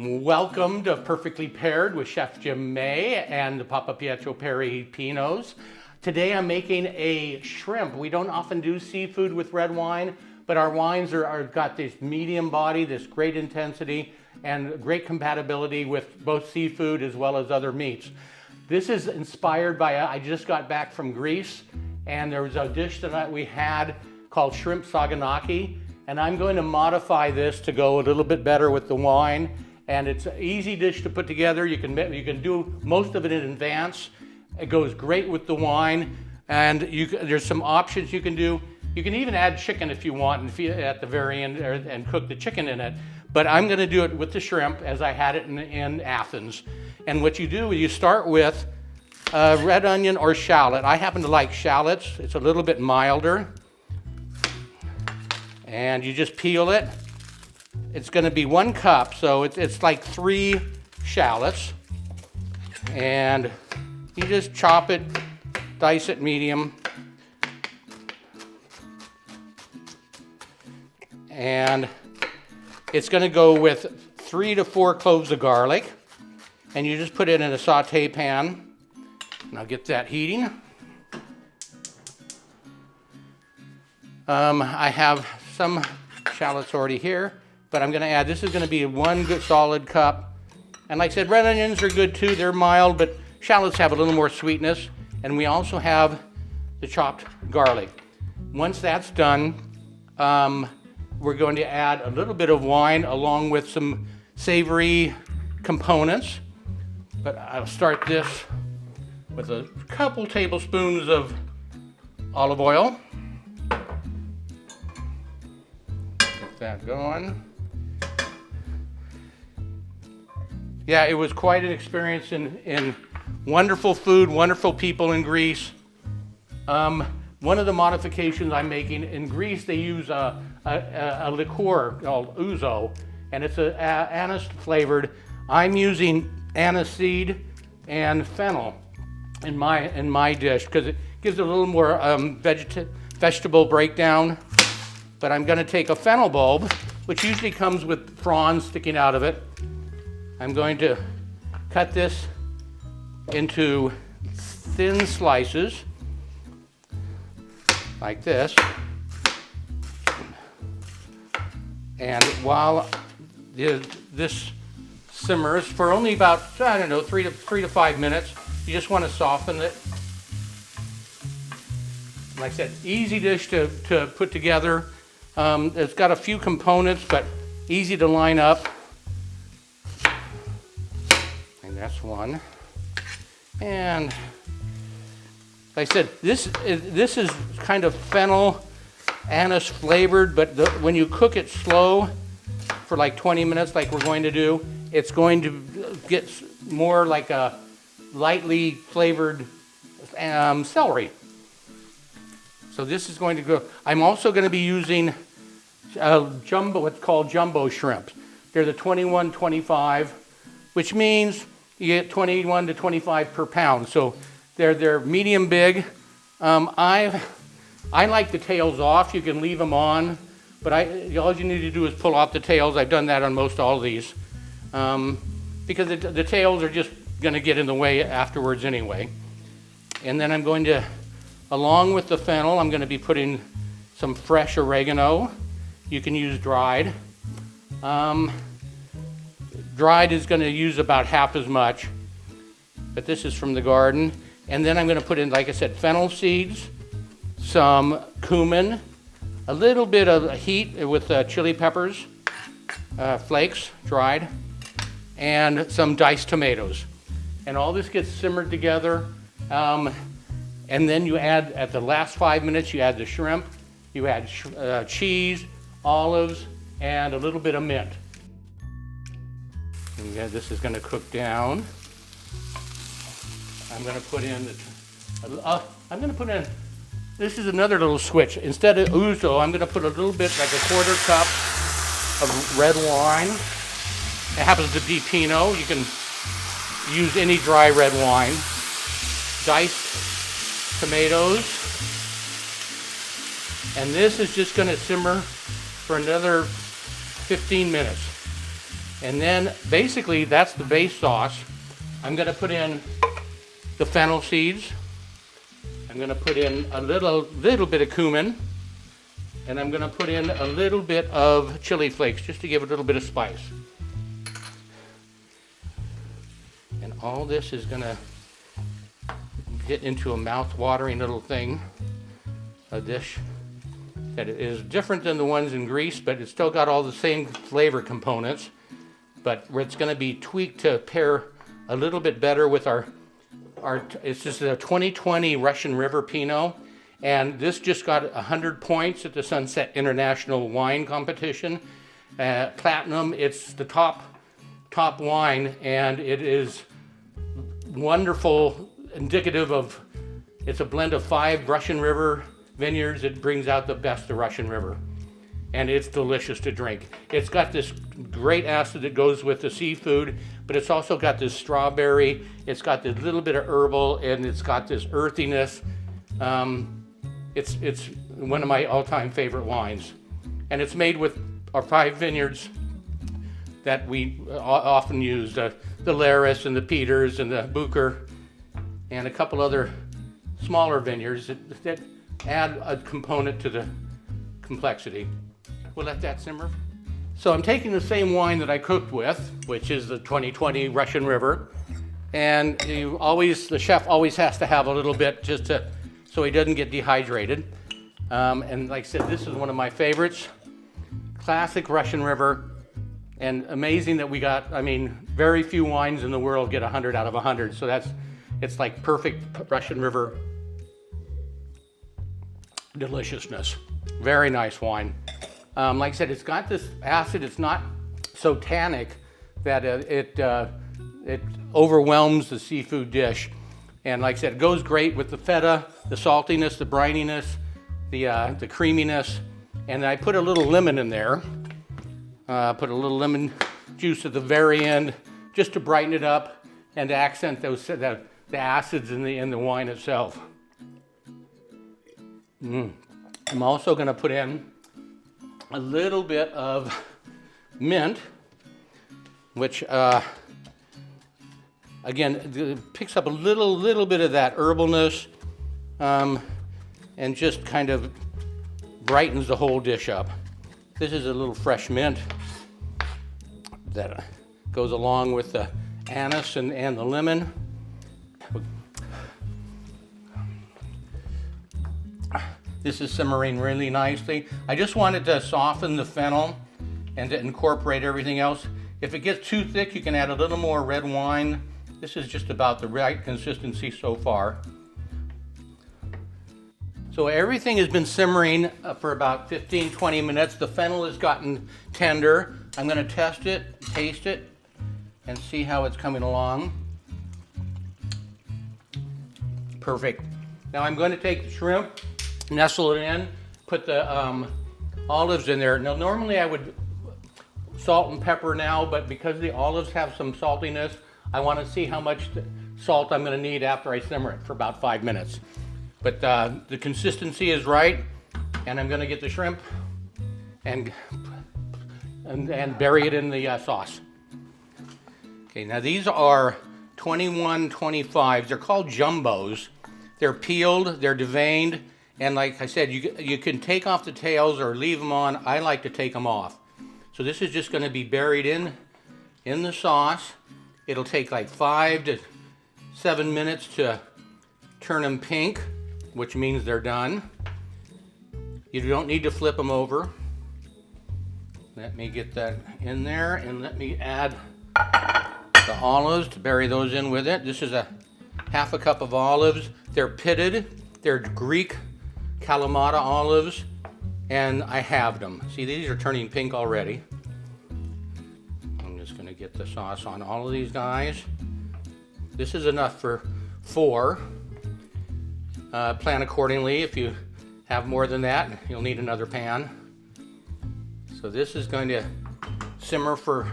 Welcome to Perfectly Paired with Chef Jim May and the Papapietro Perry Pinots. Today I'm making a shrimp. We don't often do seafood with red wine, but our wines are got this medium body, this great intensity, and great compatibility with both seafood as well as other meats. This is inspired by, I just got back from Greece, and there was a dish that we had called shrimp Saganaki, and I'm going to modify this to go a little bit better with the wine. And it's an easy dish to put together. You can do most of it in advance. It goes great with the wine, and there's some options you can do. You can even add chicken if you want at the very end and cook the chicken in it. But I'm going to do it with the shrimp as I had it in Athens. And what you do is you start with red onion or shallot. I happen to like shallots. It's a little bit milder. And you just peel it. It's going to be 1 cup, so it's like 3 shallots. And you just chop it, dice it medium. And it's going to go with 3 to 4 cloves of garlic. And you just put it in a saute pan. And I'll get that heating. I have some shallots already here. But I'm going to add, this is going to be 1 good solid cup. And like I said, red onions are good too. They're mild, but shallots have a little more sweetness. And we also have the chopped garlic. Once that's done, we're going to add a little bit of wine along with some savory components. But I'll start this with a couple tablespoons of olive oil. Get that going. Yeah, it was quite an experience in wonderful food, wonderful people in Greece. One of the modifications I'm making, in Greece they use a liqueur called ouzo, and it's anise flavored. I'm using anise seed and fennel in my dish because it gives it a little more vegetable breakdown. But I'm going to take a fennel bulb, which usually comes with prawns sticking out of it. I'm going to cut this into thin slices, like this. And while this simmers for only about, I don't know, 3 to 5 minutes, you just want to soften it. Like I said, easy dish to put together. It's got a few components, but easy to line up. That's one. And like I said, this is kind of fennel anise flavored, but when you cook it slow for like 20 minutes like we're going to do, it's going to get more like a lightly flavored celery. So this is going to go. I'm also going to be using what's called jumbo shrimp. They're the 21-25, which means you get 21 to 25 per pound. So they're medium big. I like the tails off. You can leave them on, but all you need to do is pull off the tails. I've done that on most all of these because the tails are just going to get in the way afterwards anyway. And then I'm going to, along with the fennel, I'm going to be putting some fresh oregano. You can use dried. Dried is going to use about half as much, but this is from the garden. And then I'm going to put in, like I said, fennel seeds, some cumin, a little bit of heat with chili peppers, flakes, dried, and some diced tomatoes. And all this gets simmered together. And then you add, at the last 5 minutes, you add the shrimp, you add cheese, olives, and a little bit of mint. And this is going to cook down. I'm going to put in, this is another little switch. Instead of ouzo, I'm going to put a little bit, like a 1/4 cup of red wine. It happens to be Pinot. You can use any dry red wine. Diced tomatoes. And this is just going to simmer for another 15 minutes. And then basically that's the base sauce. I'm gonna put in the fennel seeds. I'm gonna put in a little bit of cumin. And I'm gonna put in a little bit of chili flakes just to give it a little bit of spice. And all this is gonna get into a mouth-watering little thing, a dish that is different than the ones in Greece, but it's still got all the same flavor components, but it's gonna be tweaked to pair a little bit better with our it's just a 2020 Russian River Pinot, and this just got 100 points at the Sunset International Wine Competition. Platinum, it's the top wine, and it is wonderful, indicative of, it's a blend of 5 Russian River vineyards. It brings out the best of Russian River, and it's delicious to drink. It's got this great acid that goes with the seafood, but it's also got this strawberry, it's got this little bit of herbal, and it's got this earthiness. It's one of my all-time favorite wines, and it's made with our 5 vineyards that we often use, the Laris and the Peters and the Bucher, and a couple other smaller vineyards that add a component to the complexity. We'll let that simmer. So I'm taking the same wine that I cooked with, which is the 2020 Russian River, and the chef always has to have a little bit just so he doesn't get dehydrated. And like I said, this is one of my favorites. Classic Russian River, and amazing that we got, very few wines in the world get 100 out of 100, so it's like perfect Russian River deliciousness. Very nice wine. Like I said, it's got this acid. It's not so tannic that it overwhelms the seafood dish. And like I said, it goes great with the feta, the saltiness, the brininess, the creaminess. And I put a little lemon in there. Put a little lemon juice at the very end just to brighten it up and to accent the acids in the wine itself. I'm also going to put in a little bit of mint, which again picks up a little bit of that herbalness, and just kind of brightens the whole dish up. This is a little fresh mint that goes along with the anise and the lemon. This is simmering really nicely. I just wanted to soften the fennel and to incorporate everything else. If it gets too thick, you can add a little more red wine. This is just about the right consistency so far. So everything has been simmering for about 15-20 minutes. The fennel has gotten tender. I'm going to test it, taste it, and see how it's coming along. Perfect. Now I'm going to take the shrimp, nestle it in, put the olives in there. Now normally I would salt and pepper now, but because the olives have some saltiness, I want to see how much salt I'm going to need after I simmer it for about 5 minutes. But the consistency is right, and I'm going to get the shrimp and bury it in the sauce. Okay, now these are 21-25s. They're called jumbos. They're peeled, they're deveined, and like I said, you can take off the tails or leave them on. I like to take them off. So this is just going to be buried in the sauce. It'll take like 5 to 7 minutes to turn them pink, which means they're done. You don't need to flip them over. Let me get that in there, and let me add the olives to bury those in with it. This is a half a cup of olives. They're pitted. They're Greek Kalamata olives, and I halved them. See, these are turning pink already. I'm just going to get the sauce on all of these guys. This is enough for 4. Plan accordingly. If you have more than that, you'll need another pan. So this is going to simmer for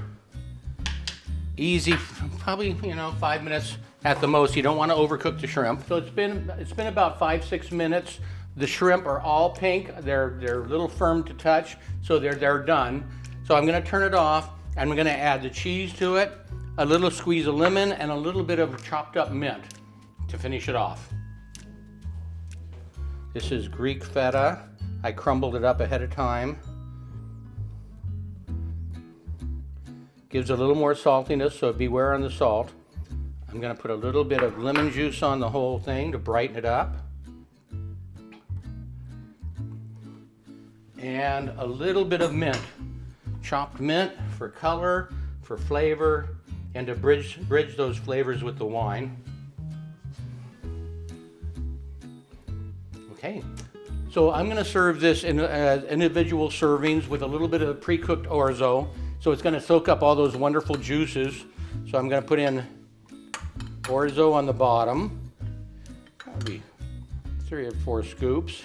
easy, probably 5 minutes at the most. You don't want to overcook the shrimp. So it's been about 5-6 minutes. The shrimp are all pink. They're a little firm to touch, so they're done. So I'm going to turn it off, I'm going to add the cheese to it, a little squeeze of lemon, and a little bit of chopped up mint to finish it off. This is Greek feta. I crumbled it up ahead of time. Gives a little more saltiness, so beware on the salt. I'm going to put a little bit of lemon juice on the whole thing to brighten it up. And a little bit of mint. Chopped mint for color, for flavor, and to bridge those flavors with the wine. Okay, so I'm going to serve this in individual servings with a little bit of pre-cooked orzo. So it's going to soak up all those wonderful juices. So I'm going to put in orzo on the bottom. Probably 3 or 4 scoops.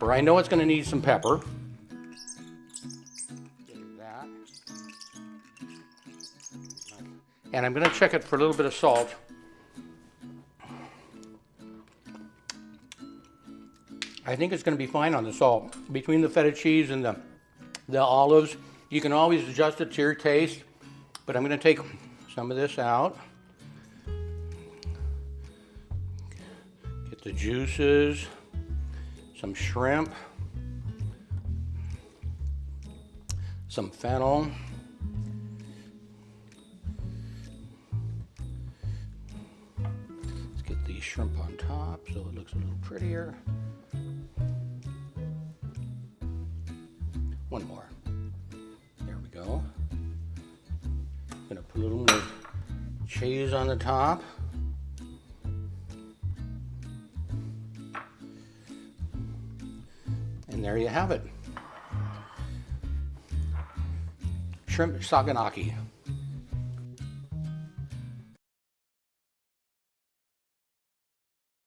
Or I know it's going to need some pepper. That. And I'm going to check it for a little bit of salt. I think it's going to be fine on the salt. Between the feta cheese and the olives, you can always adjust it to your taste, but I'm going to take some of this out. Get the juices, some shrimp, some fennel, let's get the shrimp on top so it looks a little prettier. One more. There we go. I'm gonna put a little more cheese on the top. And there you have it. Shrimp Saganaki.